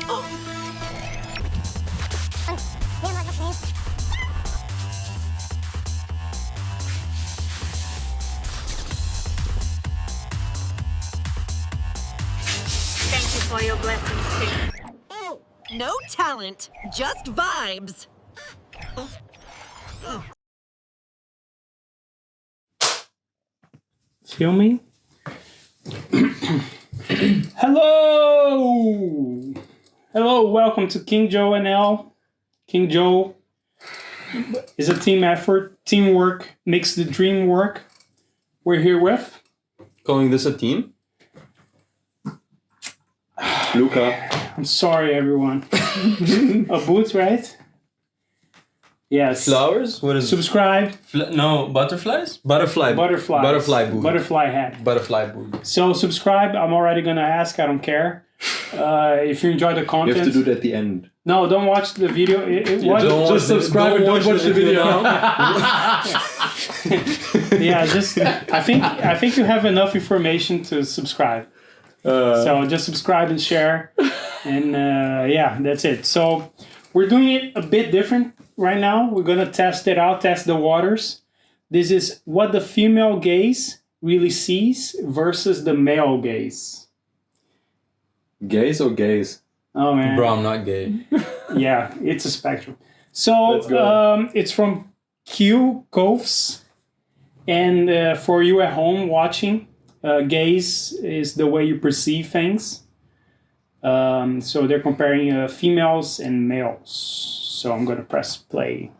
Thank you for your blessings, too. No talent, just vibes. Filming. Hello! Hello, welcome to King Joe NL. King Joe is a team effort. Teamwork makes the dream work. We're here with... Calling this a team? LUCA. I'm sorry, everyone. ABOOD, right? Yes. Flowers? What is Subscribe. no, butterflies? Butterfly. Butterflies. Butterfly boot. Butterfly hat. Butterfly boot. So subscribe. I'm already going to ask. I don't care. If you enjoy the You content. have to do it at the end. No, don't watch the video. Just subscribe and don't watch the video. Yeah, just I think you have enough information to subscribe. So just subscribe and share, and yeah, that's it. So we're doing it a bit different right now. We're gonna test it out, test the waters. This is what the female gaze really sees versus the male gaze. Gays or gays? Oh man, Bro, I'm not gay. yeah, it's a spectrum. So it's from QOVES, and for you at home watching, gaze is the way you perceive things. So they're comparing females and males. So I'm gonna press play.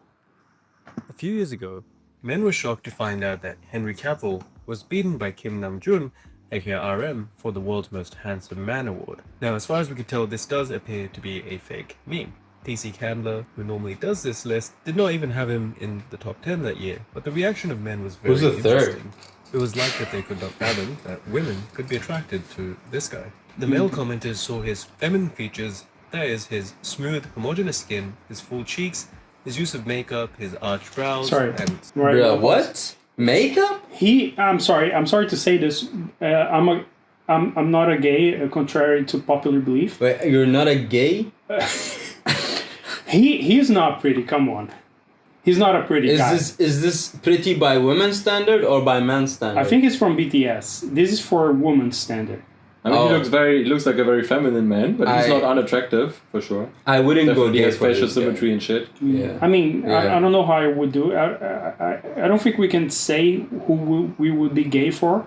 A few years ago, men were shocked to find out that Henry Cavill was beaten by Kim Nam-joon, aka RM, for the World's Most Handsome Man award. Now, as far as we could tell, this does appear to be a fake meme. PC Candler, who normally does this list, did not even have him in the top 10 that year, but the reaction of men was very Who's the third? interesting. It was like that they could not fathom that women could be attracted to this guy. The male commenters saw his feminine features, that is, his smooth, homogeneous skin, his full cheeks, his use of makeup, his arched brows, Sorry. and Right. Bro, what? Makeup? I'm sorry to say this. I'm not a gay, contrary to popular belief. Wait, you're not a gay? He's not pretty. Come on, he's not a pretty guy. Is this pretty by women's standard or by men's standard? I think it's from BTS. This is for women's standard. I mean, he looks like a very feminine man, but he's not unattractive for sure. I wouldn't Definitely go gay has for facial this symmetry guy. and shit. Yeah. I mean, Yeah. I don't know how I would do it. I don't think we can say who we would be gay for.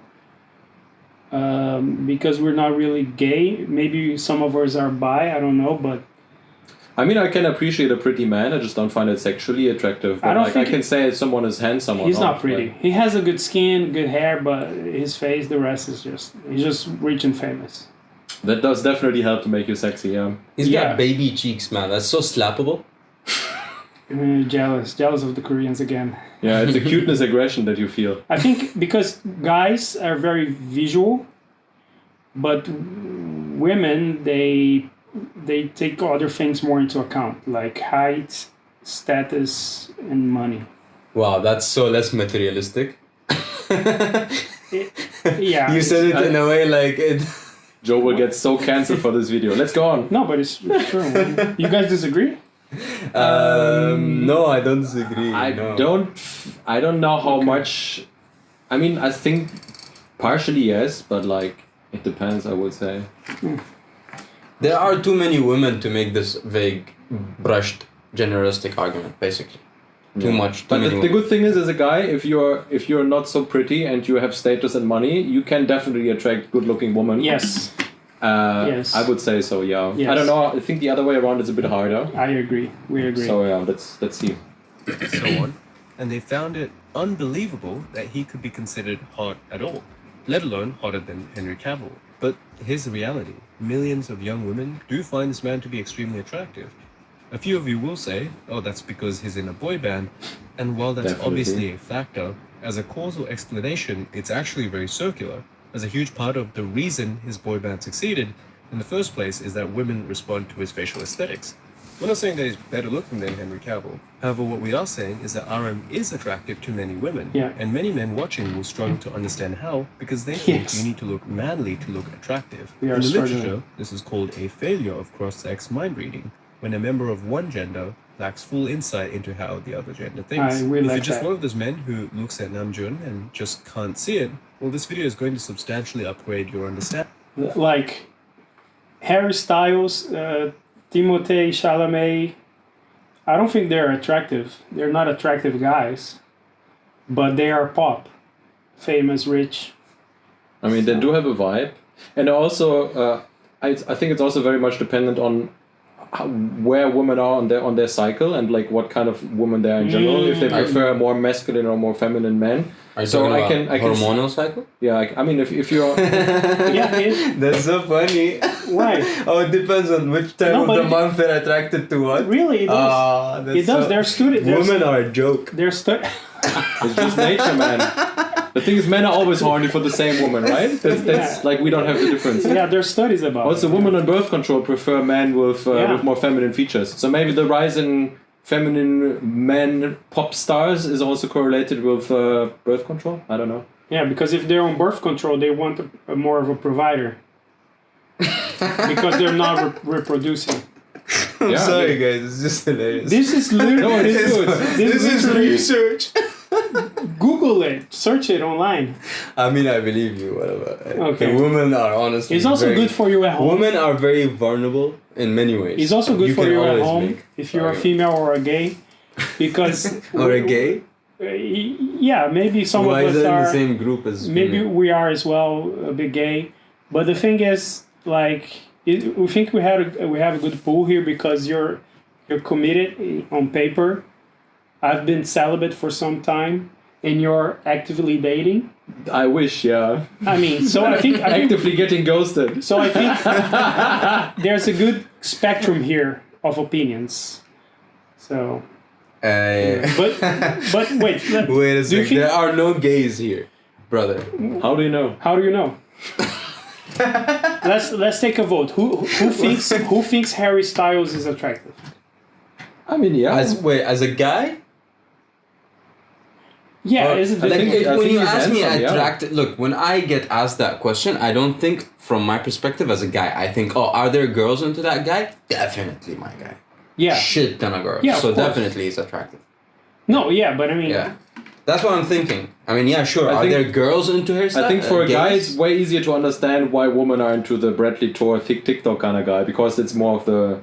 Because we're not really gay. Maybe some of us are bi. I don't know, but I mean, I can appreciate a pretty man. I just don't find it sexually attractive. But I don't I think can say someone is handsome or he's not. not pretty. He has a good skin, good hair, but his face, the rest is he's just rich and famous. That does definitely help to make you sexy, yeah. He's Yeah. got baby cheeks, man. That's so slappable. Jealous of the Koreans again. Yeah, it's a cuteness aggression that you feel. I think because guys are very visual, but women they take other things more into account, like height, status, and money. Wow, that's so less materialistic. Yeah. You said it in a way like it. Joe will get so cancelled for this video. Let's go on. No, but it's true. You guys disagree? No, I don't disagree. I no. don't know how much. I mean, I think partially yes, but like it depends, I would say. There are too many women to make this vague, brushed, generalistic argument. Basically, too much. Too But many the women. good thing is, as a guy, if you're not so pretty and you have status and money, you can definitely attract good-looking women. Yes. Yes. I would say so. Yeah. Yes. I don't know. I think the other way around is a bit harder. I agree. We agree. So yeah, let's see. so on, and they found it unbelievable that he could be considered hot at all, let alone hotter than Henry Cavill. But here's the reality. Millions of young women do find this man to be extremely attractive. A few of you will say, oh, that's because he's in a boy band. And while that's Definitely. obviously a factor, as a causal explanation, it's actually very circular. As a huge part of the reason his boy band succeeded in the first place is that women respond to his facial aesthetics. We're not saying that he's better looking than Henry Cavill. However, what we are saying is that RM is attractive to many women. Yeah. And many men watching will struggle to understand how, because they think Yes. you need to look manly to look attractive. We are In the struggling. literature, this is called a failure of cross-sex mind reading, when a member of one gender lacks full insight into how the other gender thinks. We If like you're just that. one of those men who looks at Namjoon and just can't see it, well, this video is going to substantially upgrade your understanding. Like Harry Styles, Timothée Chalamet, I don't think they're attractive. They're not attractive guys, but they are pop, famous, rich. I mean, they do have a vibe, and also I think it's also very much dependent on where women are on their cycle and like what kind of woman they are in general. If they prefer more masculine or more feminine men. Are you So talking I about can hormonal cycle? Yeah, I mean if you're Yeah, That's so funny. why? Oh, it depends on which time No, of but the it- month they're attracted to what. Really, it does. Ah, that's It does. so- They're student. Women are a joke. They're it's just nature, man. The thing is, men are always horny for the same woman, right? That's like we don't have the difference. Yeah, there's studies about Also, it. women on birth control prefer men with more feminine features. So maybe the rise in feminine men pop stars is also correlated with birth control. I don't know. Yeah, because if they're on birth control, they want more of a provider. Because they're not reproducing. I'm Yeah, sorry, guys. It's just hilarious. This is literally. No, it is good. This is literally- research. Google it. Search it online. I mean, I believe you. Whatever. Okay. Women are honestly. It's also very- good for you at home. Women are very vulnerable in many ways. It's also good for can you at always home make if you're a arguments. female or a gay, because Or a gay. Yeah, maybe some Why of is us that in the are. same group as Maybe female? we are as well a bit gay, but the thing is, like, we think we have a good pool here because you're committed on paper. I've been celibate for some time, and you're actively dating. I wish, yeah. I mean, so I think Actively getting ghosted. so. I think there's a good spectrum here of opinions. So, but wait, Wait a do you second. think- There are no gays here, brother. How do you know? how do you know? Let's take a vote. Who thinks Harry Styles is attractive? I mean, yeah. As a guy. Yeah, Well, is it I Like think- different? when you he's ask me handsome, yeah. attracted, look, when I get asked that question, I don't think from my perspective as a guy. I think, oh, are there girls into that guy? Definitely my guy. Yeah. Shit ton of girls. Yeah, of so course. definitely he's attractive. No, yeah, but I mean, Yeah. That's what I'm thinking. I mean, yeah, sure. I Are think- there girls into her stuff? I think for a guy, gays? it's way easier to understand why women are into the Bradley Thor thick TikTok kind of guy because it's more of the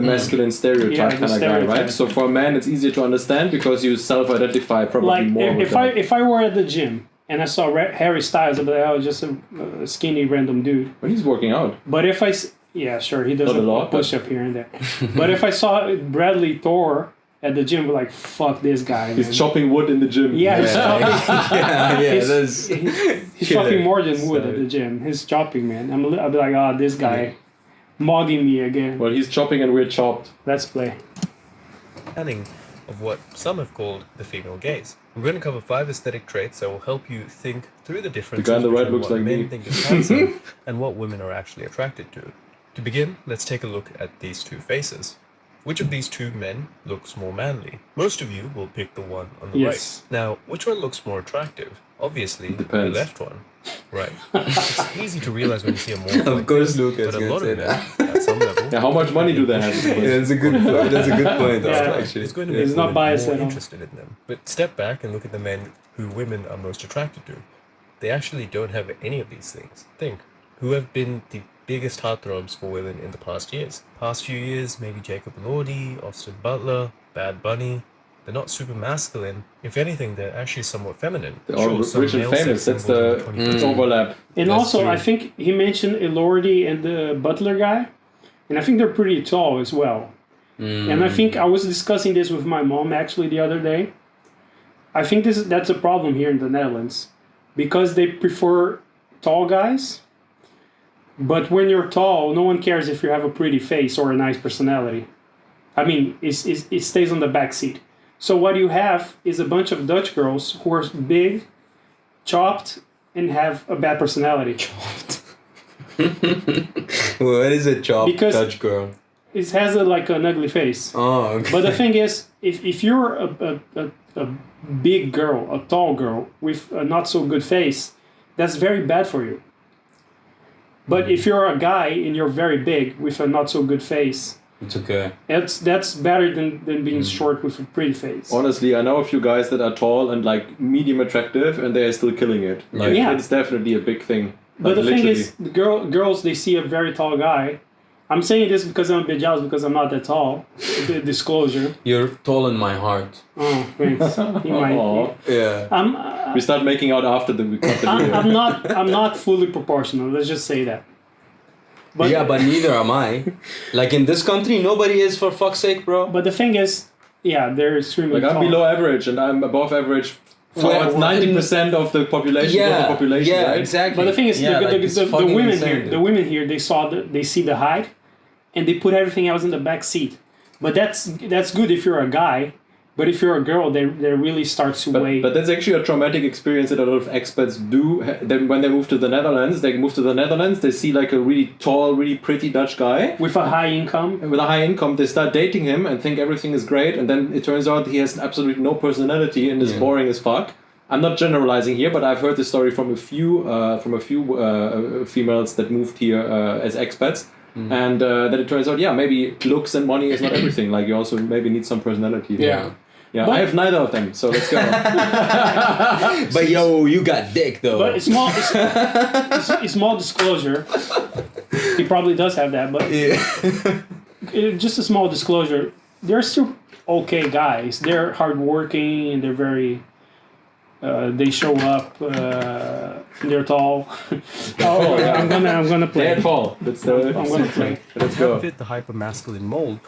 masculine stereotype Yeah, the kind of guy, stereotype. right? So for a man, it's easier to understand because you self-identify probably like more with that. if I were at the gym and I saw Harry Styles, I'd be like, oh, just a skinny random dude. When he's working out. But if yeah, sure, he does Not a a lot, push up here and there. But if I saw Bradley Thor at the gym, I'd be like, fuck this guy. He's man. chopping wood in the gym. Yeah, he's chopping. yeah, He's- that's He's killer. chopping more than wood at Sorry. the gym. He's chopping, man. I'll be like, oh, this guy mogging me again. Well, he's chopping and we're chopped. Let's play. Understanding of what some have called the female gaze. We're going to cover 5 aesthetic traits that will help you think through the differences guy on the right between looks what like men me. think is handsome and what women are actually attracted to. To begin, let's take a look at these two faces. Which of these two men looks more manly? Most of you will pick the one on the Yes. right. Now, which one looks more attractive? Obviously, Depends. the left one. Right. It's easy to realize when you see a morph Of like course, this, Lucas but a gonna lot say of men, that. at some level, Yeah, how much money do they have? Yeah, that's a good point. That's a good point. Yeah. Actually. It's going to He's make not women biased more at all. interested in them. But step back and look at the men who women are most attracted to. They actually don't have any of these things. Think, who have been the biggest heartthrobs for women in the past years? Past few years, maybe Jacob Elordi, Austin Butler, Bad Bunny. They're not super masculine. If anything, they're actually somewhat feminine. They're all some rich and male famous. sex That's symbols the in 2015. overlap. And That's also, true. I think he mentioned Elordi and the Butler guy, and I think they're pretty tall as well. And I think I was discussing this with my mom actually the other day. I think that's a problem here in the Netherlands because they prefer tall guys. But when you're tall, no one cares if you have a pretty face or a nice personality. I mean, it stays on the back seat. So what you have is a bunch of Dutch girls who are big, chopped, and have a bad personality. What is a chop Because- Dutch girl? It has like an ugly face. Oh, okay. But the thing is, if you're a big girl, a tall girl with a not so good face, that's very bad for you. But if you're a guy and you're very big with a not so good face, It's okay. that's better than being short with a pretty face. Honestly, I know a few guys that are tall and like medium attractive, and they are still killing it. Like, Yeah. it's definitely a big thing. But Like, the thing literally. is, the girls, they see a very tall guy. I'm saying this because I'm a bit jealous because I'm not that tall. Disclosure. You're tall in my heart. Oh, thanks. You might. Aw. Yeah. We start making out after we cut the video. I'm not fully proportional. Let's just say that. Yeah, but neither am I. Like in this country, nobody is, for fuck's sake, bro. But the thing is, yeah, they're extremely Like I'm tall. below average and I'm above average for Well, 90% of the population. Yeah, population, yeah, right? exactly. But the thing is, Yeah, the, like, the, it's the, the fucking women insane, here, dude. the women here, they see the height, and they put everything else in the back seat. But that's good if you're a guy. But if you're a girl, they really start to weigh. But that's actually a traumatic experience that a lot of expats do. Then when they move to the Netherlands, they see like a really tall, really pretty Dutch guy. with a high income. And with a high income, they start dating him and think everything is great, and then it turns out he has absolutely no personality and is boring as fuck. I'm not generalizing here, but I've heard this story from a few females that moved here as expats, and then it turns out, yeah, maybe looks and money is not everything. Like you also maybe need some personality. Yeah. Yeah, But- I have neither of them, so let's go. But yo, you got dick though. But it's small disclosure. He probably does have that, but just a small disclosure. They're still okay guys. They're hardworking and they're very. They show up. They're tall. I'm gonna play. They're tall. Let's I'm gonna play. let's Don't go. fit the hyper-masculine mold.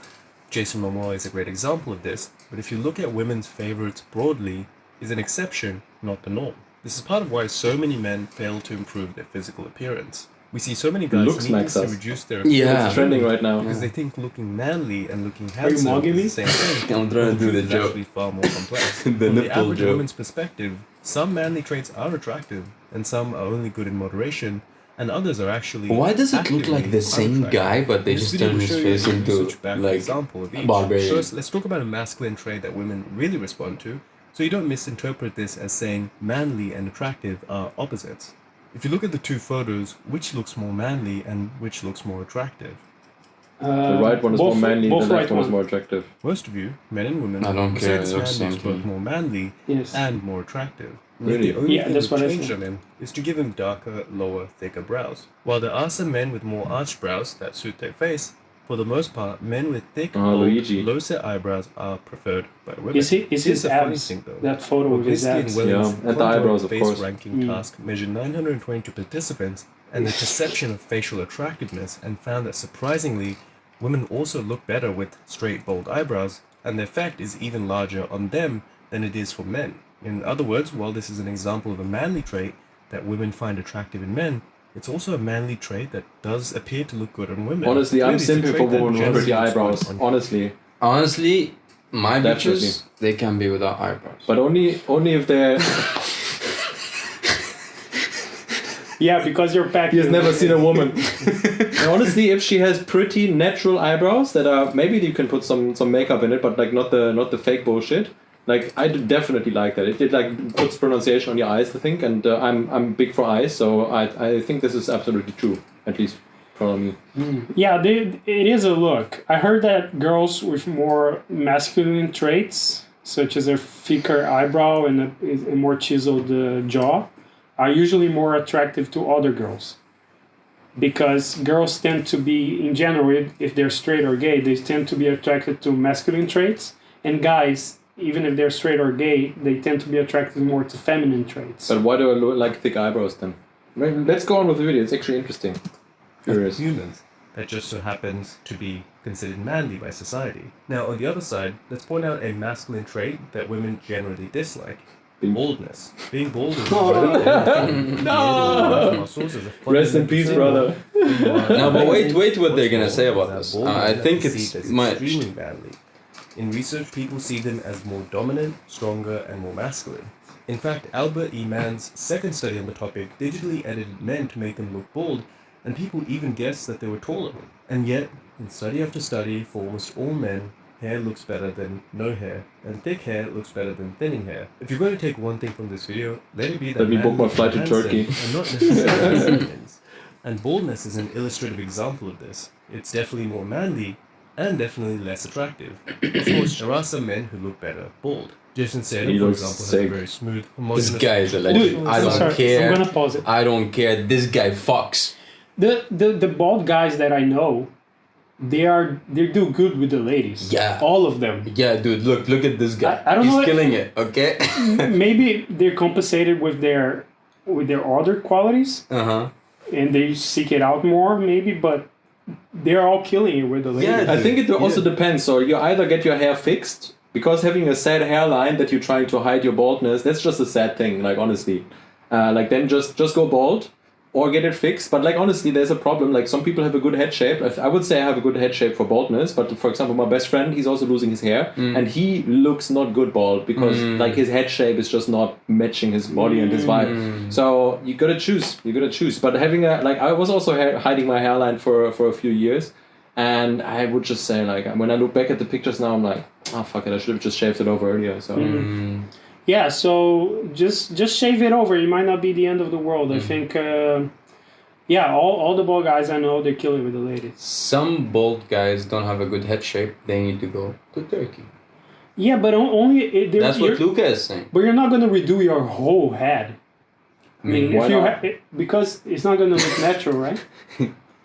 Jason Momoa is a great example of this, but if you look at women's favorites broadly, is an exception, not the norm. This is part of why so many men fail to improve their physical appearance. We see so many guys Looks makes needlessly us. reduce their Yeah. It's trending right now. because they think looking manly and looking you handsome mugging me? is the same thing. I'm trying to do the It's joke. actually far more complex. The From the nipple average joke. woman's perspective, some manly traits are attractive, and some are only good in moderation, and others are actually. Why does it look like actively the same unattractive. guy, but they In this just video, turn we'll his show you face a into research-backed like example of each. barbarian? First, let's talk about a masculine trait that women really respond to, so you don't misinterpret this as saying manly and attractive are opposites. If you look at the two photos, which looks more manly and which looks more attractive? The right one is more manly, the left one is more attractive. Most of you, men and women, I don't will care, say this it looks man same looks to both me. more manly Yes. and more attractive. Really? The only Yeah, thing that's we've what I changed think. on him is to give him darker, lower, thicker brows. While there are some men with more arched brows that suit their face, for the most part, men with thick, bold, Luigi. low-set eyebrows are preferred by women. Is Here's his the funny abs? thing, though. That photo of his Publicity abs. in Welling's Yeah, and the eyebrows, of face course. ranking task measured 922 participants and the perception of facial attractiveness, and found that surprisingly, women also look better with straight, bold eyebrows, and the effect is even larger on them than it is for men. In other words, while this is an example of a manly trait that women find attractive in men, it's also a manly trait that does appear to look good on women. Honestly, I'm Really, it's a simping for trait that women with generally pretty looks eyebrows. good on- Honestly, Honestly, my Definitely. bitches, they can be without eyebrows. but only if they're. Yeah, because you're packed. He has never seen a woman. And honestly, if she has pretty natural eyebrows that are, maybe you can put some makeup in it, but like not the fake bullshit. Like I do definitely like that. It like puts pronunciation on your eyes, I think, and I'm big for eyes, so I think this is absolutely true. At least for me. Yeah, it is a look. I heard that girls with more masculine traits, such as a thicker eyebrow and a more chiseled jaw, are usually more attractive to other girls. Because girls tend to be, in general, if they're straight or gay, they tend to be attracted to masculine traits. And guys, even if they're straight or gay, they tend to be attracted more to feminine traits. But why do I like thick eyebrows then? Let's go on with the video. It's actually interesting. Curious. Humans. That just so happens to be considered manly by society. Now, on the other side, let's point out a masculine trait that women generally dislike. Baldness. Being bald is Rest in peace, brother. No, but wait what they're gonna say about this. I think it's extremely manly. In research, people see them as more dominant, stronger, and more masculine. In fact, Albert E. Mann's second study on the topic digitally edited men to make them look bald and people even guessed that they were taller. And yet, in study after study, for almost all men, hair looks better than no hair, and thick hair looks better than thinning hair. If you're going to take one thing from this video, let it be that Let me book my manly flight to and Turkey. handsome are not necessarily synonyms. And baldness is an illustrative example of this. It's definitely more manly, and definitely less attractive. Of course, there are some men who look better bald. Jason Statham, He for looks example, has sick. a very smooth, This homogeneous... guy is a legend. Dude, I I'm don't sorry, care. I'm gonna pause it. I don't care. This guy fucks. The bald guys that I know, they do good with the ladies. Yeah. All of them. Yeah, dude, look at this guy. I don't He's know- killing it, okay? Maybe they're compensated with their other qualities Uh-huh. and they seek it out more, maybe, but they're all killing it with the ladies. Yeah, I think it also Yeah. depends. So you either get your hair fixed, because having a sad hairline that you're trying to hide your baldness, that's just a sad thing, like honestly. Like then just go bald or get it fixed. But like honestly, there's a problem. Like some people have a good head shape. I would say I have a good head shape for baldness, but for example, my best friend, he's also losing his hair and he looks not good bald because like his head shape is just not matching his body and his vibe. So you gotta choose. But having I was also hiding my hairline for a few years. And I would just say, like, when I look back at the pictures now, I'm like, oh, fuck it, I should have just shaved it over earlier. So Yeah, so just shave it over. It might not be the end of the world. I think, all the bald guys I know, they're killing with the ladies. Some bald guys don't have a good head shape. They need to go to Turkey. Yeah, but only... That's what Luca is saying. But you're not going to redo your whole head. I mean, why if you not? because it's not going to look natural, right?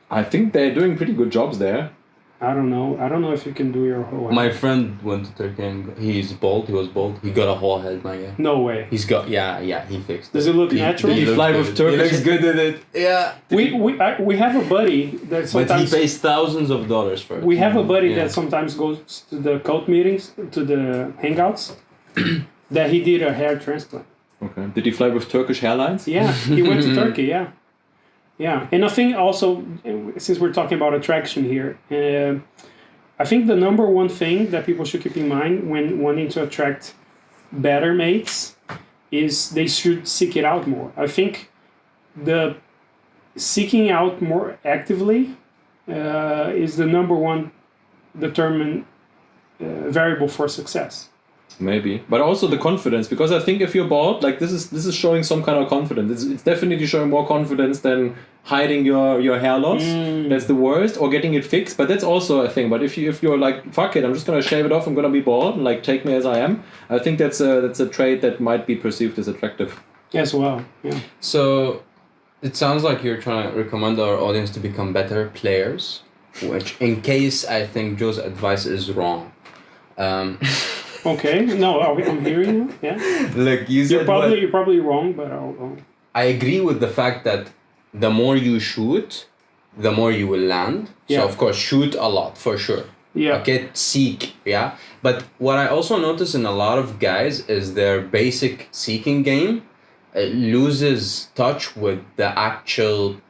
I think they're doing pretty good jobs there. I don't know if you can do your whole head. My friend went to Turkey and he's bald. He was bald. He got a whole head, my guy. No way. He's got he fixed Does it look natural? Did he fly with Turkish? He looks good at it. Yeah. We have a buddy that But sometimes... he pays thousands of dollars for it. We have a buddy Yeah. that sometimes goes to the cult meetings, to the hangouts, that he did a hair transplant. Okay. Did he fly with Turkish hairlines? Yeah, he went to Turkey, yeah. Yeah, and I think also, since we're talking about attraction here, I think the number one thing that people should keep in mind when wanting to attract better mates is they should seek it out more. I think the seeking out more actively is the number one determined variable for success. Maybe, but also the confidence, because I think if you're bald, like this is showing some kind of confidence. It's definitely showing more confidence than hiding your hair loss. That's the worst, or getting it fixed. But that's also a thing. But if you're like, fuck it, I'm just gonna shave it off. I'm gonna be bald, and like take me as I am. I think that's a trait that might be perceived as attractive. As well, yeah. So, it sounds like you're trying to recommend our audience to become better players, which, in case I think Joe's advice is wrong. Okay, no, I'm hearing you. Yeah, Look, you said you're probably wrong, but I'll... I agree with the fact that the more you shoot, the more you will land. Yeah. So of course, shoot a lot for sure. Yeah. Okay, seek, yeah. But what I also notice in a lot of guys is their basic seeking game loses touch with the actual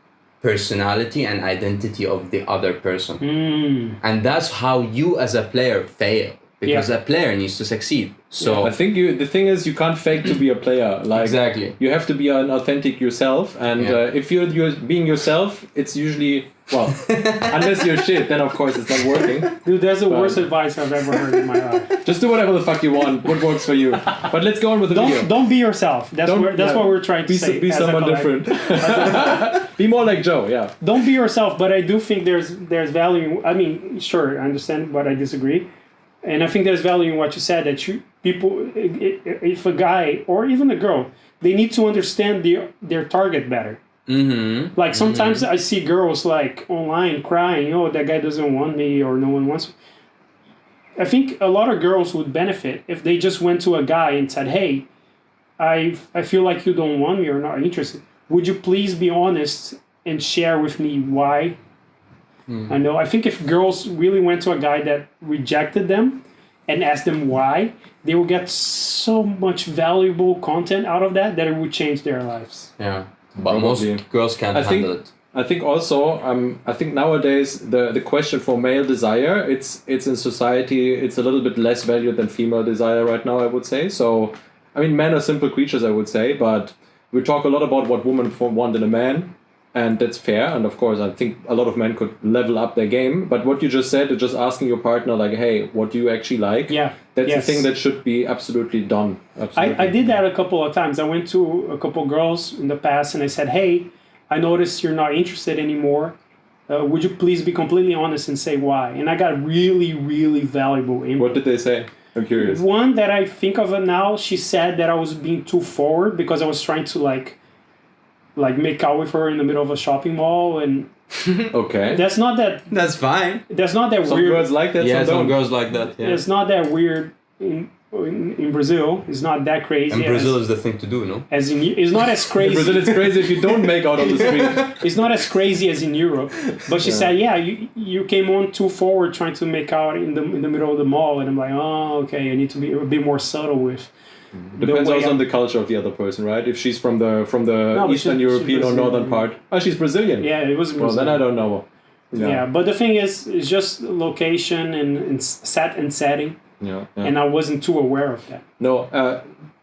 personality and identity of the other person. And that's how you as a player fail. Because a player needs to succeed. So I think the thing is you can't fake to be a player. Like Exactly. you have to be an authentic yourself, and if you're being yourself, it's usually unless you're shit, then of course it's not working. Dude, that's the worst advice I've ever heard in my life. Just do whatever the fuck you want. What works for you? But let's go on with the video. Don't be yourself. That's what we're trying to Be say. be as a someone collective. different. Be more like Joe. Yeah. Don't be yourself, but I do think there's value. I mean, sure, I understand, but I disagree. And I think there's value in what you said, that people, if a guy or even a girl, they need to understand their target better. Mm-hmm. Like sometimes I see girls like online crying, oh, that guy doesn't want me or no one wants me. I think a lot of girls would benefit if they just went to a guy and said, hey, I feel like you don't want me or not interested. Would you please be honest and share with me why? I know. I think if girls really went to a guy that rejected them and asked them why, they will get so much valuable content out of that it would change their lives. Yeah, but Probably. most girls can't handle it. I think also, I think nowadays the question for male desire, it's in society, it's a little bit less valued than female desire right now, I would say. So, I mean, men are simple creatures, I would say, but we talk a lot about what women want in a man. and that's fair. And of course, I think a lot of men could level up their game. But what you just said, just asking your partner, like, hey, what do you actually like? Yeah. That's Yes. the thing that should be absolutely done. Absolutely. I did that a couple of times. I went to a couple of girls in the past and I said, hey, I noticed you're not interested anymore. Would you please be completely honest and say why? And I got really, really valuable input. What did they say? I'm curious. One that I think of it now, she said that I was being too forward because I was trying to like make out with her in the middle of a shopping mall, and Okay. that's not that fine. Some weird. girls like that, Yeah, some some don't. girls like that. Yeah. It's not that weird in Brazil. It's not that crazy. And Brazil is the thing to do, no? as in, it's not as In crazy. Brazil, it's crazy if you don't make out on the street. It's not as crazy as in Europe. But she said, yeah, you came on too forward trying to make out in the middle of the mall, and I'm like, oh, okay, I need to be a bit more subtle with. Depends way also I- on the culture of the other person, right? If she's from the but Eastern she's European or Brazilian. northern part. Oh, she's Brazilian. Yeah, it was. Well, then I don't know. Yeah, but the thing is, it's just location and setting, Yeah. and I wasn't too aware of that. No.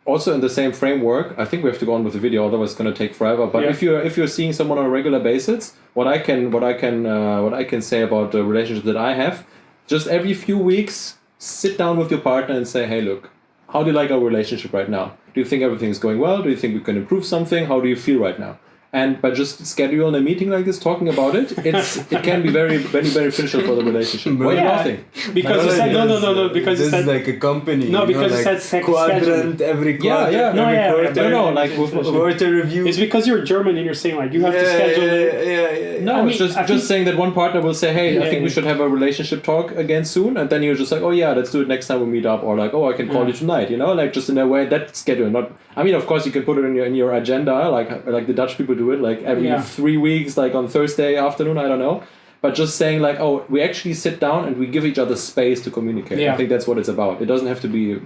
Also in the same framework, I think we have to go on with the video, otherwise it's going to take forever. But Yeah. if you're seeing someone on a regular basis, what I can say about the relationship that I have, just every few weeks, sit down with your partner and say, hey, look, how do you like our relationship right now? Do you think everything is going well? Do you think we can improve something? How do you feel right now? And by just scheduling a meeting like this, talking about it, it can be very, very beneficial for the relationship. Why are you Yeah. laughing? Because you said no, because you this said is like a company. No, you know, because it like said second quadrant every quarter. Yeah. No, every yeah, quarter, No, like with quarter review. it's because you're German and you're saying like you have to schedule it. Yeah. No, I it's mean, I just think- saying that one partner will say, hey, I Yeah, think we yeah. should have a relationship talk again soon, and then you're just like, oh yeah, let's do it next time we meet up, or like, oh, I can call Yeah. you tonight, you know, like just in a way that schedule. Not, I mean, of course you can put it in your agenda, like the Dutch people do it, like every Yeah. 3 weeks, like on Thursday afternoon, I don't know, but just saying like, oh, we actually sit down and we give each other space to communicate. Yeah. I think that's what it's about. It doesn't have to be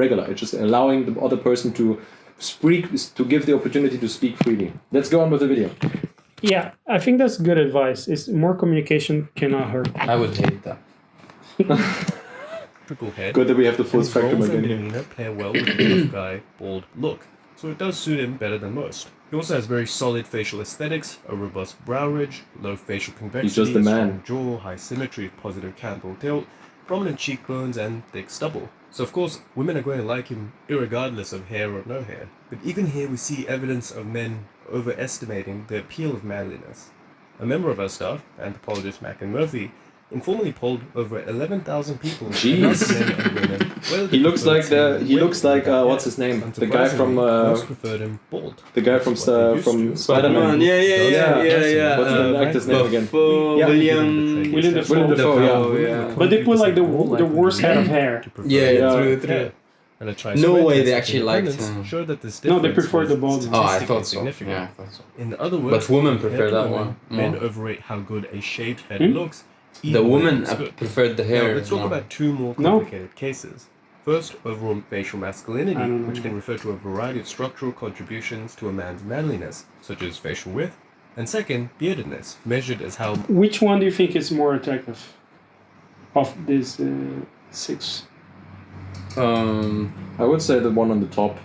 regular. It's just allowing the other person to speak, to give the opportunity to speak freely. Let's go on with the video. Yeah, I think that's good advice. It's more communication cannot hurt. I would hate that. Triple head. Good that we have the full His spectrum roles and again here. demeanor pair well with the tough guy, bald look, so it does suit him better than most. He also has very solid facial aesthetics, a robust brow ridge, low facial convexity, just the man. strong jaw, high symmetry, positive canthal tilt, prominent cheekbones, and thick stubble. So of course, women are going to like him irregardless of hair or no hair. But even here we see evidence of men overestimating the appeal of manliness. A member of our staff, anthropologist Mackin Murphy, informally polled over 11,000 people, Jeez. men and women, whether He they looks preferred like seeing he women looks like without what's hair. his name? The guy from Unsurprisingly, most preferred him bald. the guy from That's what they used from to. Spider-Man. Yeah. What's the actor's name again? Buffo, Yeah. William. William Dafoe. Willem Dafoe, Dafoe, yeah. yeah. But they put like the worst head of hair. Yeah, true. True. And a No way they test of actually liked independence him. showed that this No, they difference prefer was the bald one. Oh, I statistically thought so. significant. Yeah, I thought so. In other words, But women compared prefer to that women, one Men more. overrate how good a shaved head Hmm? looks. The even when women it's good. preferred the Now, hair. let's talk more. about two more No. complicated cases. First, overall facial masculinity, I don't know. which can refer to a variety of structural contributions to a man's manliness, such as facial width. And second, beardedness, measured as how Which one do you think is more attractive of these 6? I would say the one on the top.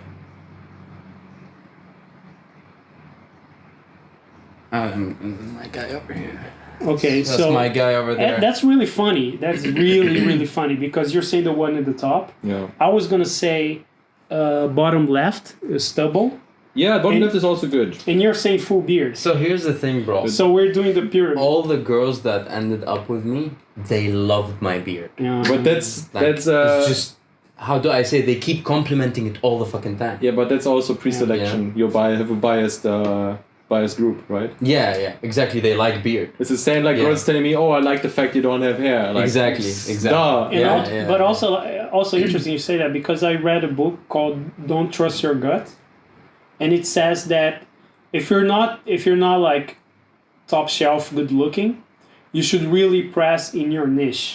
My guy over here. Okay, That's so my guy over there. that's really funny. That's really really funny because you're saying the one at the top. Yeah. I was gonna say bottom left, stubble, Yeah, bottom And- left is also good. and you're saying full beard. So here's the thing, bro. So we're doing the pyramid. All the girls that ended up with me, they loved my beard. Yeah. But that's Like, that's it's just, how do I say, they keep complimenting it all the fucking time. yeah, but that's also pre-selection. You have a biased group, right? Yeah, exactly. They like beard. It's the same like Yeah. girls telling me, "Oh, I like the fact you don't have hair." Like, Exactly. Duh. And Yeah, al- yeah. But also interesting you say that because I read a book called "Don't Trust Your Gut," and it says that if you're not like top shelf good looking, you should really press in your niche.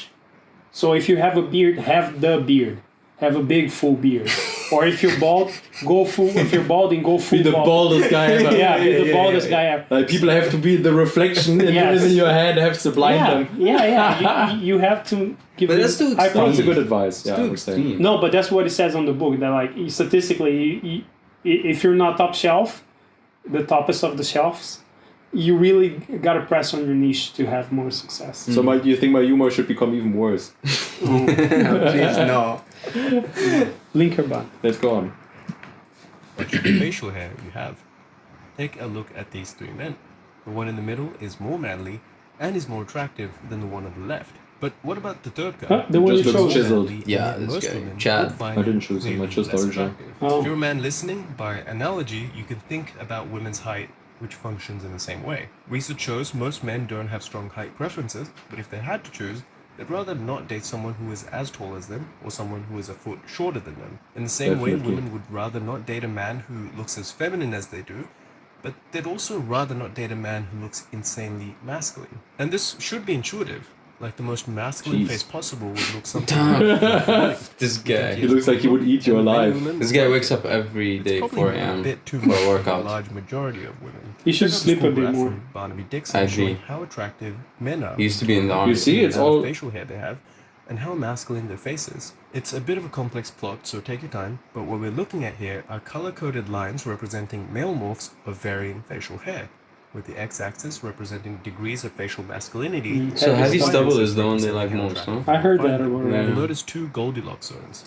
So if you have a beard, have the beard, have a big full beard, or if you're bald, go full. If you're balding, go full. Be the bald. baldest guy ever. Yeah, be the baldest guy ever. Like people have to be the reflection and Yes. in your head have to blind Yeah, them. yeah. You have to give. But them that's too high extreme. That's a priority. good advice. It's Yeah, too I would say. extreme. No, but that's what it says on the book. That like statistically, if you're not top shelf, the toppest of the shelves, you really gotta press on your niche to have more success. So you think my humor should become even worse? Please no. Linkerban. Let's go on. What facial hair you have? Take a look at these three men. The one in the middle is more manly and is more attractive than the one on the left. But what about the third guy? Huh? The one you Just looks chose. chiseled. Manly, Yeah, and yet this most guy. women Chad. would find I didn't it choose him, I clearly chose less original. attractive. Oh. If you're a man listening, by analogy, you can think about women's height, which functions in the same way. Research shows most men don't have strong height preferences, but if they had to choose, they'd rather not date someone who is as tall as them or someone who is a foot shorter than them. In the same way, Definitely. women would rather not date a man who looks as feminine as they do, but they'd also rather not date a man who looks insanely masculine. And this should be intuitive. Like the most masculine Jeez. face possible would look something like This guy. He looks like he would eat you alive. This guy wakes up every day 4 a a.m. bit too for much a for workout. a large majority of women. You should Check out the sleep a school bit graph more. from Barnaby Dixon I showing agree. how attractive men are. He used to be in the army. You see, it's the amount of all facial hair they have and how masculine their face is. It's a bit of a complex plot, so take your time, but what we're looking at here are color-coded lines representing male morphs of varying facial hair, with the x-axis representing degrees of facial masculinity. So Heavy heavy stubble stubble is the one they like representing most, how huh? attractive I heard men that find them. already. You'll notice two Goldilocks zones.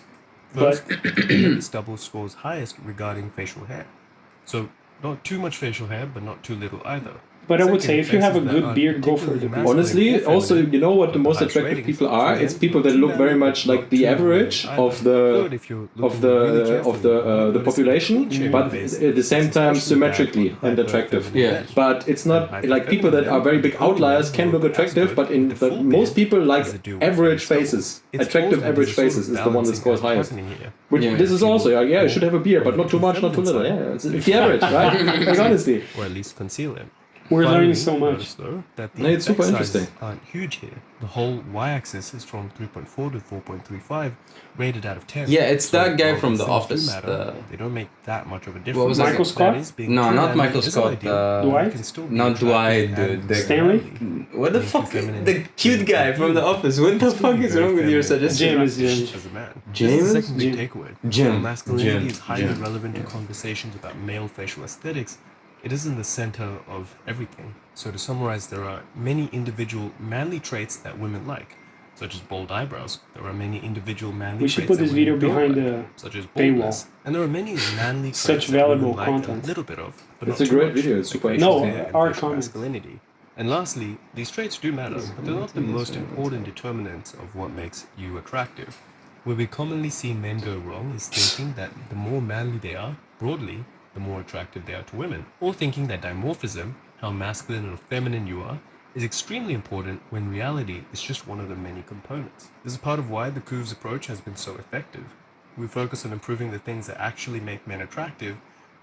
But- First, heavy stubble scores highest regarding facial hair. So, not too much facial hair, but not too little either. But I would say Second, if you have a faces that good aren't beard, go for particularly the beard. masculine honestly, or also, feminine, you know what the but most highest attractive ratings people are? for It's men, people that too look very manly, much but like not the too average womanly of either. the Third, if you're looking really carefully, the you'll notice population, shape but of face at the same is time especially bad symmetrically for and attractive. hyper-feminine Yeah. men. But it's not like people that are very big outliers can look attractive, but in the, most people like average faces, attractive average faces is the one that scores highest. Which Yeah. this is also yeah, you should have a beard, but not too much, not too little. Yeah, it's the average, right? Like honestly. Or at least conceal it. We're Finally, learning so much. notice, though, that the No, it's super effect sizes interesting. aren't huge here. The whole y-axis is from 3.4 to 4.35, rated out of 10. Yeah, it's that guy while from these The things do Office, matter, the- they don't make that much of a difference. What was that? Michael Scott? That is, being No, too not manly Michael isn't Scott, ideal. Dwight? You can still be Not attractive Dwight, and the Stanley? manly. What the Being fuck? too feminine The cute guy from The Office. What the fuck is wrong with your suggestion? James, James. As a man. James? This is the second big takeaway. Jim. While masculinity is highly Jim. relevant to conversations about male facial aesthetics, it is in the center of everything. So to summarize, there are many individual manly traits that women like, such as bold eyebrows. There are many individual manly We should traits put that this video women don't behind like, the such as paywall. boldness. And there are many manly Such traits that women valuable like content. a little bit of, but It's not a too great much, video, it's like super facial interesting. hair and No, our facial comments. masculinity. And lastly, these traits do matter, but they're not the most important determinants of what makes you attractive. Where we commonly see men go wrong is thinking that the more manly they are, broadly, the more attractive they are to women, or thinking that dimorphism, how masculine or feminine you are, is extremely important when reality is just one of the many components. This is part of why the QOVES approach has been so effective. We focus on improving the things that actually make men attractive,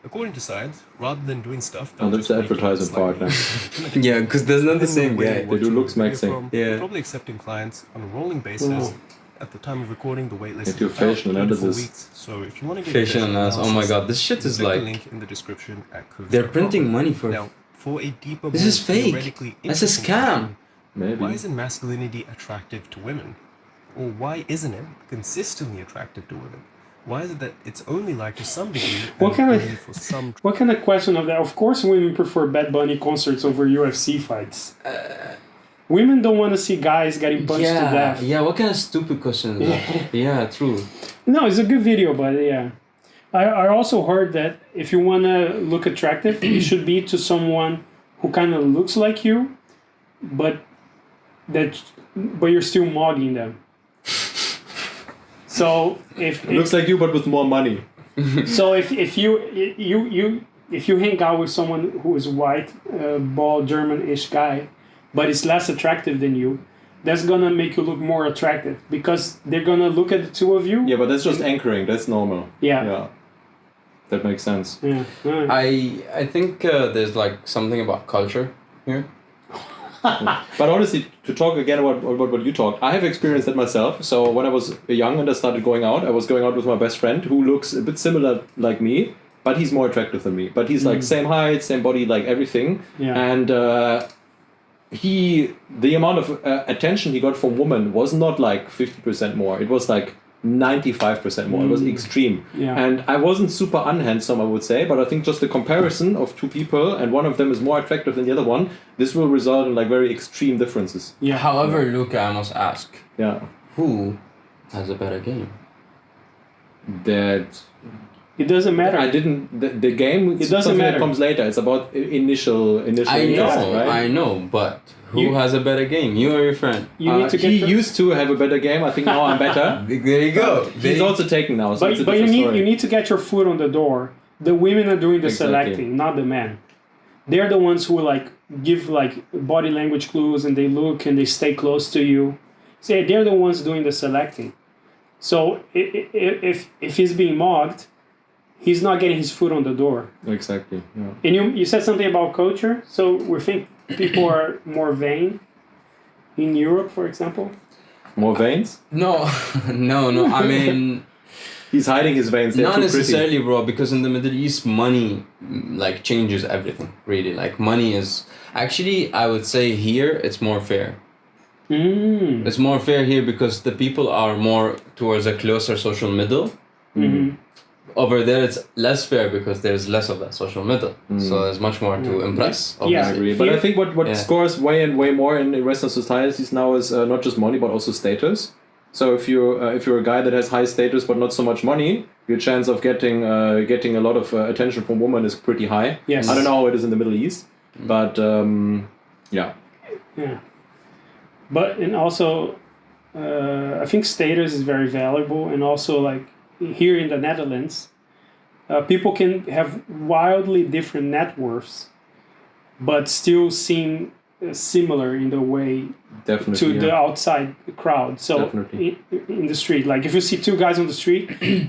according to science, rather than doing stuff that Oh, that's just the make you advertising part, slightly intimidating. Yeah, because there's not the Depending on same where guy. you're They do watching looks the video maxing. from, Yeah. you're probably accepting clients on a rolling basis. At the time of recording, the waitlist They is do about facial 3 to 4 analysis. weeks. So if you want to get Facial analysis. Oh my god, this shit is click the like. link in the description at QOVES.com. They're printing money for. Now, for a deeper, This more is fake. theoretically That's a interesting scam. question, Maybe. why isn't masculinity attractive to women? Or why isn't it consistently attractive to women? Why is it that it's only like to some degree What and kind of- only for some What kind of question of that? Of course, women prefer Bad Bunny concerts over UFC fights. Women don't want to see guys getting punched to Yeah, death. yeah. What kind of stupid question is that? Yeah, true. No, it's a good video, but yeah. I also heard that if you want to look attractive, it should be to someone who kind of looks like you, but you're still mogging them. So if It looks like you, but with more money. so if you hang out with someone who is white, bald German-ish guy, but is less attractive than you, that's gonna make you look more attractive because they're gonna look at the two of you. Yeah, but that's just anchoring. That's normal. Yeah. Yeah. That makes sense. Yeah. I think there's like something about culture here. But honestly, to talk again about what you talked, I have experienced that myself. So when I was young and I started going out, I was going out with my best friend who looks a bit similar like me, but he's more attractive than me. But he's like same height, same body, like everything. Yeah. And the amount of attention he got from women was not like 50% more. It was like 95% more. It was extreme. Yeah. And I wasn't super unhandsome, I would say, but I think just the comparison of two people and one of them is more attractive than the other one, this will result in like very extreme differences. Yeah. However, Luca, I must ask, Yeah. who has a better game? That It doesn't matter. I didn't. The game. It doesn't something matter. That comes later. It's about initial. I know, interest, right? I know, but who You- has a better game? You or your friend? You need to get. he used to have a better game. I think now I'm better. There you go. He's also taken now, so it's a But you different need story. you need to get your foot on the door. The women are doing the Exactly. selecting, not the men. They're the ones who like give like body language clues and they look and they stay close to you. So they're the ones doing the selecting. So if he's being mocked, he's not getting his foot on the door. Exactly. Yeah. And you said something about culture. So we think people are more vain in Europe, for example. More veins? No, no. I mean, He's hiding his veins. They're not too pretty. necessarily, bro. Because in the Middle East, money like changes everything. Really, like money is actually. I would say here it's more fair. Mm. It's more fair here because the people are more towards a closer social middle. Mm-hmm. Over there, it's less fair because there's less of that social middle. So there's much more to impress. Yeah. I Obviously. agree. But I Here- think what Yeah. scores way and way more in Western societies now is not just money but also status. So if you're a guy that has high status but not so much money, your chance of getting a lot of attention from women is pretty high. Yes. I don't know how it is in the Middle East, but yeah. Yeah. But and also, I think status is very valuable, and also like here in the Netherlands, people can have wildly different net worths, but still seem similar in the way Definitely. to yeah. the outside crowd. So Definitely. in the street, like if you see two guys on the street,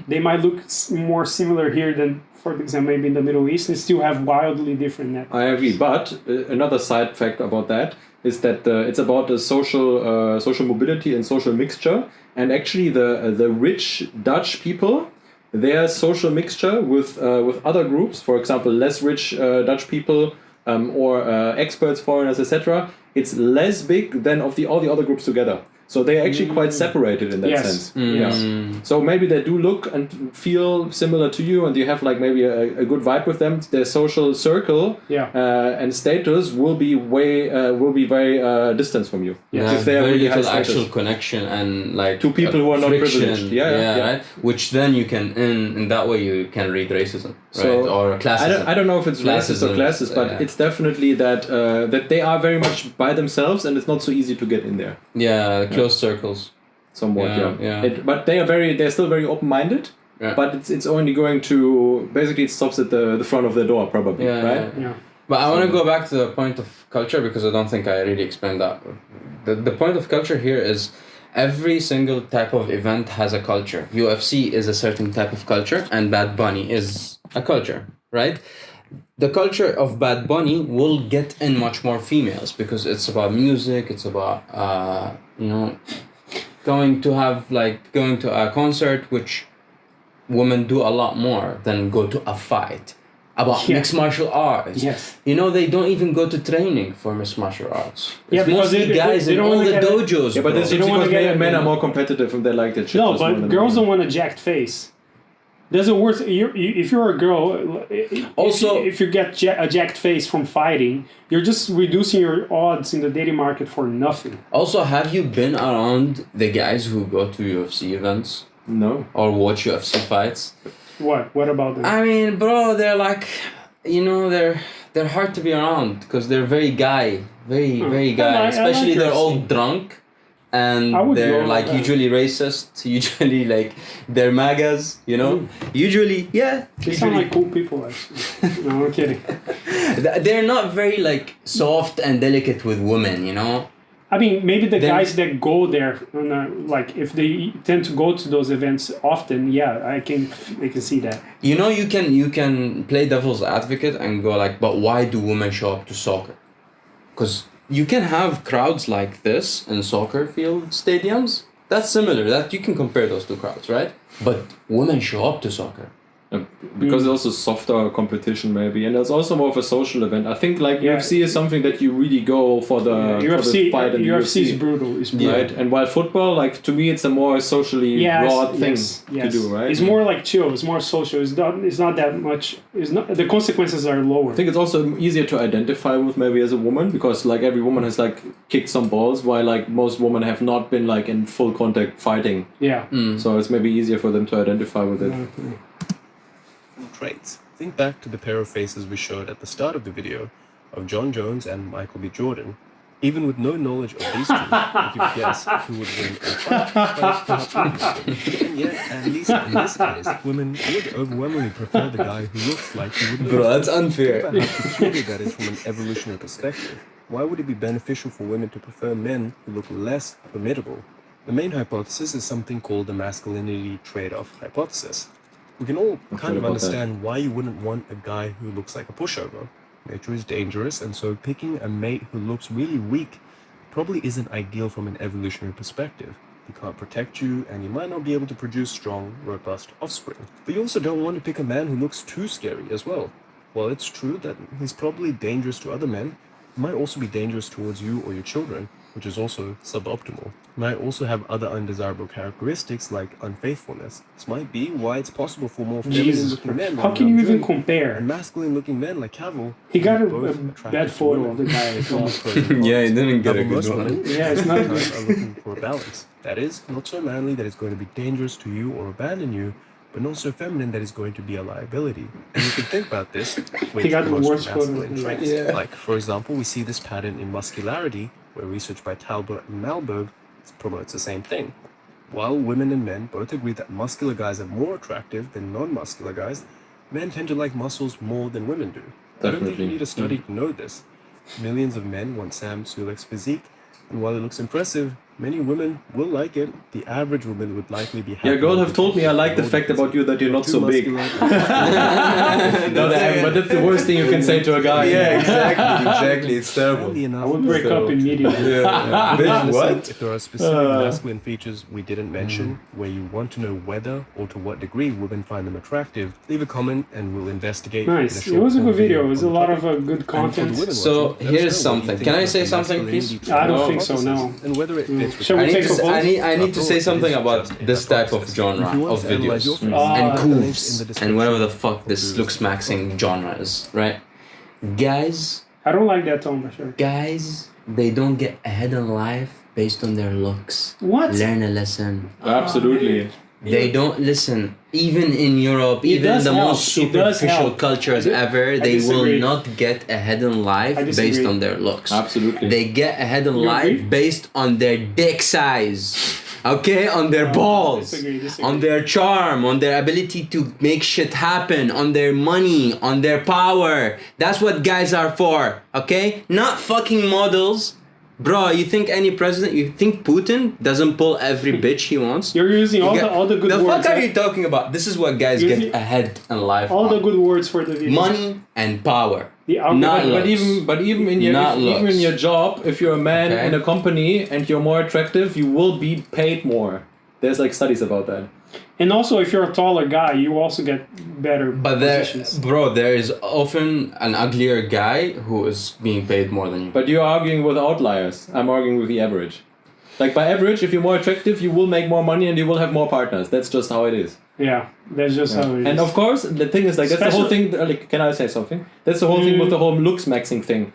they might look more similar here than, for example, maybe in the Middle East, and still have wildly different net. I agree, but another side fact about that is that it's about the social mobility and social mixture, and actually the rich Dutch people, their social mixture with other groups, for example, less rich Dutch people or experts, foreigners, etc. It's less big than of all the other groups together. So they're actually quite separated in that Yes. sense. Yeah. So maybe they do look and feel similar to you, and you have like maybe a good vibe with them. Their social circle Yeah. and status will be very distant from you. Yeah, If they have very really high little status. actual connection and like To people who are not friction, privileged. Yeah. right? Which then you can in that way you can read racism, right? So, Or classism. I don't know if it's racist or Classism, classist, but yeah. it's definitely that they are very much by themselves, and it's not so easy to get in there. Yeah, close circles. Somewhat, Yeah, yeah. yeah. But they're still very open-minded. Yeah. But it's only going to basically it stops at the front of the door probably, Yeah, right? yeah. Yeah. But I want to go back to the point of culture because I don't think I really explained that. The point of culture here is every single type of event has a culture. UFC is a certain type of culture and Bad Bunny is a culture, right? The culture of Bad Bunny will get in much more females because it's about music, it's about, going to a concert, which women do a lot more than go to a fight. About Yeah. mixed martial arts. Yes. They don't even go to training for mixed martial arts. Yeah, It's because mostly guys they in don't all wanna the get it. dojos, Yeah, but bro. this They is don't wanna because get men it- are more competitive and they like that shit. No, just more but than girls women. don't want a jacked face. There's a worse. If you're a girl, Also- if you get a jacked face from fighting, you're just reducing your odds in the dating market for nothing. Also, have you been around the guys who go to UFC events No. or watch UFC fights? What? What about them? I mean, bro, they're like, they're hard to be around because they're very very guy. I like Especially they're all UFC. drunk, and I would they're go like like that. usually racist. Usually like they're magas, Usually, yeah. They sound like cool people, actually. No, I'm kidding. They're not very like soft and delicate with women, I mean, maybe the Then- guys that go there, like if they tend to go to those events often, yeah, I can see that. You can play devil's advocate and go like, but why do women show up to soccer? Because you can have crowds like this in soccer field stadiums. That's similar. That you can compare those two crowds, right? But women show up to soccer. Because it's also softer competition maybe, and it's also more of a social event. I think like UFC is something that you really go for the fight in the UFC is brutal. Right, and while football, like to me, it's a more socially raw thing to do, right? It's more like chill. It's more social. It's not that much. It's not, the consequences are lower. I think it's also easier to identify with maybe as a woman, because like every woman has like kicked some balls, while like most women have not been like in full contact fighting. Yeah. So it's maybe easier for them to identify with it. Traits. Think back to the pair of faces we showed at the start of the video of John Jones and Michael B. Jordan. Even with no knowledge of these two, you could guess who would win a fight, perhaps win. And yet, at least in this case, women would overwhelmingly prefer the guy who looks like he would lose. Bro, that's unfair. Think about how peculiar that is from an evolutionary perspective. Why would it be beneficial for women to prefer men who look less formidable? The main hypothesis is something called the masculinity trade-off hypothesis. We can all kind of understand why you wouldn't want a guy who looks like a pushover. Nature is dangerous, and so picking a mate who looks really weak probably isn't ideal from an evolutionary perspective. He can't protect you, and he might not be able to produce strong, robust offspring. But you also don't want to pick a man who looks too scary as well. While it's true that he's probably dangerous to other men, he might also be dangerous towards you or your children, which is also suboptimal. He might also have other undesirable characteristics like unfaithfulness. This might be why it's possible for more feminine-looking men How can you even compare? and masculine-looking men like Cavill. He got a both bad attractive photo women. of the guy as well. Yeah, he didn't get a However, most good one. women Yeah, it's not are looking for a balance. That is, not so manly that it's going to be dangerous to you or abandon you, but not so feminine that it's going to be a liability. And you can think about this with got the most worst photo. masculine traits. Yeah. Like, for example, we see this pattern in muscularity, where research by Talbot and Malberg promotes the same thing. While women and men both agree that muscular guys are more attractive than non-muscular guys, men tend to like muscles more than women do. I don't think you need a study to know this. Millions of men want Sam Sulek's physique, and while it looks impressive, many women will like it. The average woman would likely be happy. Yeah, girls have told me I like the fact about you that you're not so big. But that's the worst thing you can say to a guy. Yeah, exactly. It's terrible. I would break up immediately. Bitch, what? If there are specific masculine features we didn't mention, where you want to know whether or to what degree women find them attractive, leave a comment and we'll investigate. Nice. It was a good video. It was a lot of good content. So here's something. Can I say something, please? I don't think so, no. And whether it fits with Shall we take a vote? I need to say something about this type of genre of videos and QOVES and whatever the fuck this looks maxing genre is, right? Guys, I don't like that tone, for sure. guys, they don't get ahead in life based on their looks. What? Learn a lesson. Absolutely. They don't listen. Even in Europe, even in does the help. most It does superficial help. cultures ever, they will disagree. not get ahead in life I based disagree. on their looks. Absolutely. They get ahead in You life agree? based on their dick size. Okay? On their balls. Disagree. On their charm, on their ability to make shit happen, on their money, on their power. That's what guys are for. Okay? Not fucking models. Bro, you think any president, you think Putin doesn't pull every bitch he wants? You're using all the good The words. fuck are you talking about? This is what guys You're get using ahead in life. all on. the good words for the video. Money and power. The Not algorithm. looks. But even in your Not even in looks. your job, if you're a man Okay. in a company and you're more attractive, you will be paid more. There's like studies about that. And also, if you're a taller guy, you also get better But there, positions. bro, there is often an uglier guy who is being paid more than you. But you're arguing with outliers. I'm arguing with the average. Like by average, if you're more attractive, you will make more money and you will have more partners. That's just how it is. Yeah, that's just how it is. And of course, the thing is like that's the whole thing. Like, can I say something? That's the whole thing with the whole looks maxing thing.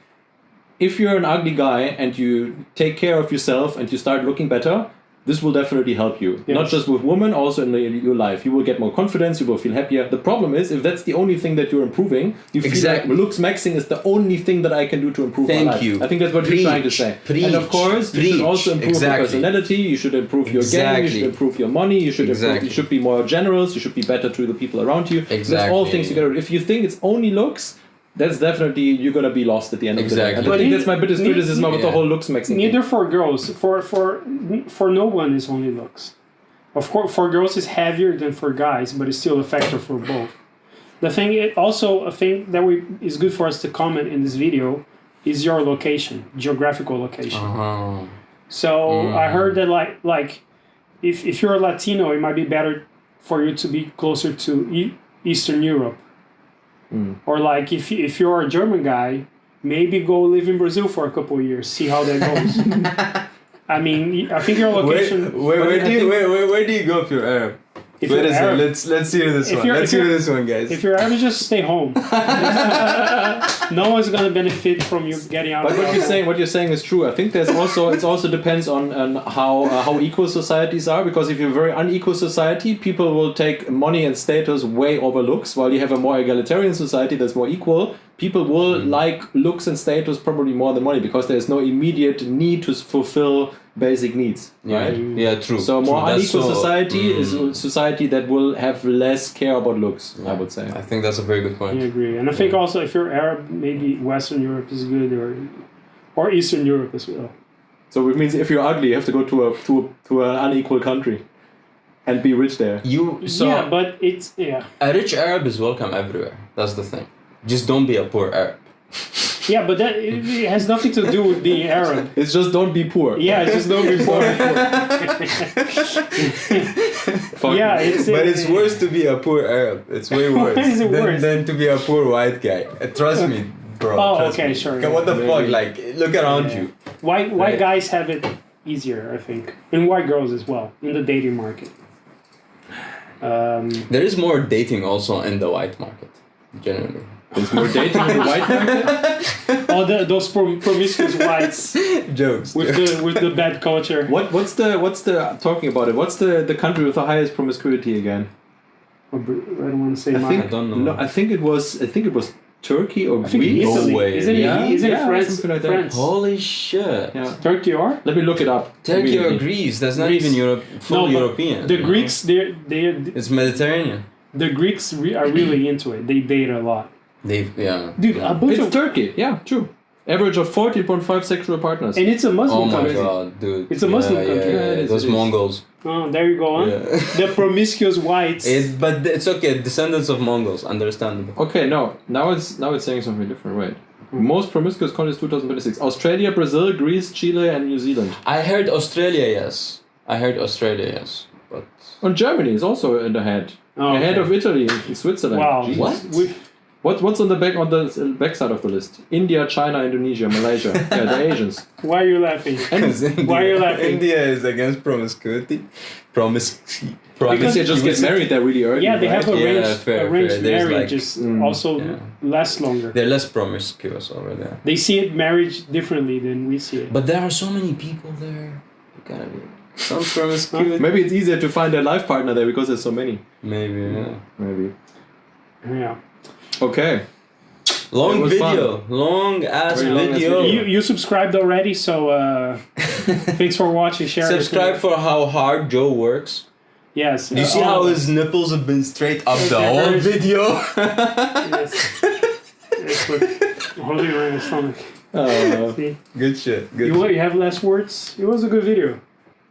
If you're an ugly guy and you take care of yourself and you start looking better, this will definitely help you. Yes. Not just with women, also in your life. You will get more confidence, you will feel happier. The problem is, if that's the only thing that you're improving, you feel Exactly. like looks maxing is the only thing that I can do to improve Thank my life. you. I think that's what you're trying to say. And of course, you should also improve your Exactly. personality, you should improve your game, you Exactly. should improve your money, you should improve, Exactly. you should be more generous, you should be better to the people around you. That's all Exactly. things you gotta. If you think it's only looks, that's definitely, you're gonna be lost at the end of the day. Exactly. And I But think that's my biggest criticism about the Yeah. whole looks maxing Neither thing. for girls. For no one is only looks. Of course, for girls it's heavier than for guys, but it's still a factor for both. The thing, also a thing that is good for us to comment in this video is your location, geographical location. Oh. So I heard that like if you're a Latino, it might be better for you to be closer to Eastern Europe. Or like if you're a German guy, maybe go live in Brazil for a couple of years, see how that goes. I mean, I think your location. Where do you go if you're Arab? If Wait you're a second, Arab, let's hear this If one. you're- Let's if hear you're- this one, guys. if you're Arab, just stay home. No one's gonna benefit from you getting out. But of what you're saying is true. I think there's also it also depends on how equal societies are, because if you're a very unequal society, people will take money and status way over looks, while you have a more egalitarian society that's more equal. People will like looks and status probably more than money, because there's no immediate need to fulfill basic needs, right? Yeah, true. So a more True. That's unequal so- society is a society that will have less care about looks, I would say. I think that's a very good point. I agree, and I think also if you're Arab, maybe Western Europe is good, or Eastern Europe as well. So it means if you're ugly, you have to go to an unequal country and be rich there. Yeah, but it's A rich Arab is welcome everywhere. That's the thing. Just don't be a poor Arab. Yeah, but that it has nothing to do with being Arab. It's just don't be poor. Yeah, it's just don't be poor. Yeah, But it's worse to be a poor Arab. It's way worse. is it worse? Than to be a poor white guy. Trust me, bro. Oh, trust okay, me. sure, Okay, what the maybe. fuck? Like, look around you. White Right. guys have it easier, I think, and white girls as well in the dating market. There is more dating also in the white market, generally. There's more dating in the white market. All those promiscuous whites Jokes. with the bad culture. What's the talking about it? What's the country with the highest promiscuity again? I don't want to say I mine. think I don't know. No, I think it was Turkey or I think Greece. No Italy. way. Isn't Yeah, it? Isn't yeah, it France? something like that. France. Holy shit. Yeah. Turkey or? Let me look it up. Turkey or immediately. Greece? That's not Greece. even full but European. The you know? Greeks, they It's Mediterranean. the Greeks are really into it. They date a lot. Dude, a bunch It's of Turkey. Yeah, true. Average of 14.5 sexual partners. and it's a Muslim Oh my country. god, dude. It's a Muslim country. Yeah, it is, Those it is. Mongols. Oh, there you go. Huh? Yeah. The promiscuous whites. But it's okay. Descendants of Mongols, understandable. Okay, no. Now it's saying something different. Wait. Most promiscuous countries 2026. Australia, Brazil, Greece, Chile, and New Zealand. I heard Australia, yes. But And Germany is also in the head. Oh, Ahead okay. of Italy and Switzerland. Wow. Jeez. What? What's on the back side of the list? India, China, Indonesia, Malaysia. Yeah, the Asians. Why are you laughing? Why are you laughing? India is against promiscuity. Promiscuity. Because they just get married there really early. Yeah, they right? have arranged fair. arranged There's marriages. like- also yeah. last longer. They're less promiscuous over there. They see it marriage differently than we see it. But there are so many people there. You gotta be some promiscuity. Maybe it's easier to find a life partner there because there's so many. Maybe, yeah. Maybe. Yeah. Okay. Long It was video. Long ass Very long ass video. video. You subscribed already, so thanks for watching. Share. it. Subscribe for how hard Joe works. Yes. Do you see how his nipples have been straight up the Okay, whole very- video? Yes. Yes, but holding it around his stomach. See? Good shit. Good You have last words? It was a good video.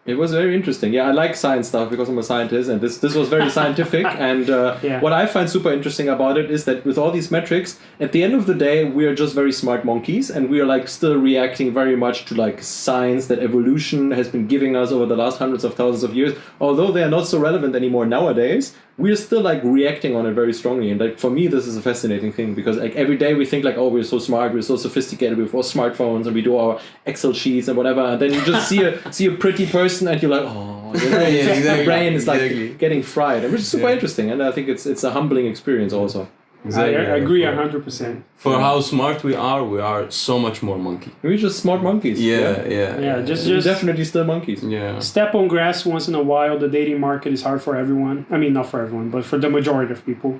It was very interesting. Yeah, I like science stuff because I'm a scientist, and this was very scientific. And Yeah. what I find super interesting about it is that with all these metrics, at the end of the day, we are just very smart monkeys, and we are like still reacting very much to like science that evolution has been giving us over the last hundreds of thousands of years. Although they are not so relevant anymore nowadays, we are still like reacting on it very strongly. And like for me, this is a fascinating thing because like every day we think like, oh, we're so smart, we're so sophisticated, we have all smartphones, and we do our Excel sheets and whatever. And then you just see a pretty person, and you're like, oh, you know, Yeah, exactly, your brain is like exactly. getting fried, and which is super Yeah. interesting. And I think it's a humbling experience also. I agree 100%. For how smart we are so much more monkey. We're just smart monkeys. Yeah, just We're definitely still monkeys. Yeah. step on grass once in a while. The dating market is hard for everyone. I mean, not for everyone, but for the majority of people.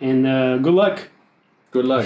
And good luck. Good luck.